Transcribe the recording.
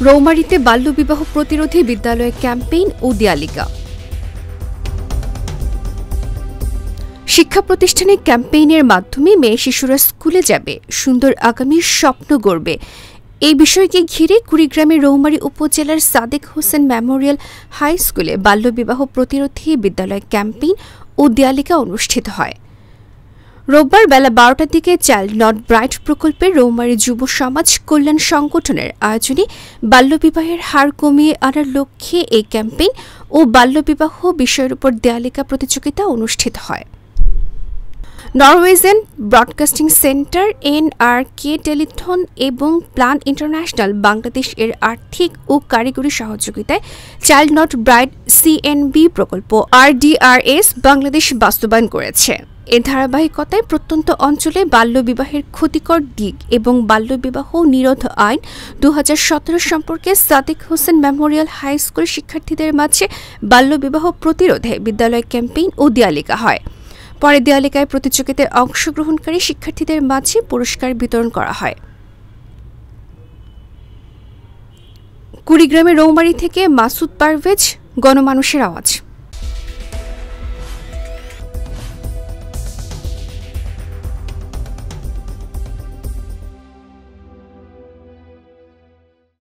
রৌমারীতে বাল্যবিবাহ প্রতিরোধে বিদ্যালয়ে ক্যাম্পেইন ও দিয়ালিকা। শিক্ষা প্রতিষ্ঠানে ক্যাম্পেইনের মাধ্যমে মেয়ে শিশুরা স্কুলে যাবে, সুন্দর আগামীর স্বপ্ন গড়বে। এই বিষয়কে ঘিরে কুড়িগ্রামের রৌমারী উপজেলার সাদেক হোসেন মেমোরিয়াল হাই স্কুলে বাল্যবিবাহ প্রতিরোধে বিদ্যালয় ক্যাম্পেইন ও দিয়ালিকা অনুষ্ঠিত হয়। রোববার বেলা 12টার দিকে চাইল্ড নট ব্রাইট প্রকল্পের রৌমারী যুব সমাজ কল্যাণ সংগঠনের আয়োজনে বাল্যবিবাহের হার কমিয়ে আনার লক্ষ্যে এই ক্যাম্পেইন ও বাল্যবিবাহ বিষয়ের উপর দিয়ালিকা প্রতিযোগিতা অনুষ্ঠিত হয়। Norwegian broadcasting centre NRK telethon এবং প্ল্যান ইন্টারন্যাশনাল বাংলাদেশ এর আর্থিক ও কারিগরি সহযোগিতায় চাইল্ড নট ব্রাইট CNB প্রকল্প RDRS বাংলাদেশ বাস্তবায়ন করেছে। এর ধারাবাহিকতায় প্রত্যন্ত অঞ্চলে বাল্যবিবাহের ক্ষতিকর দিক এবং বাল্যবিবাহ নিরোধ আইন 2017 সম্পর্কে Sadek Hossain memorial high school শিক্ষার্থীদের মাঝে বাল্যবিবাহ প্রতিরোধে বিদ্যালয় ক্যাম্পেইন ও দিয়ালিকা হয়। পরে দিয়ালিকায় প্রতিযোগিতায় অংশগ্রহণকারী শিক্ষার্থীদের মাঝে পুরস্কার বিতরণ করা হয়। কুড়িগ্রামের রৌমারী থেকে মাসুদ পারভেজ, গণমানুষের আওয়াজ।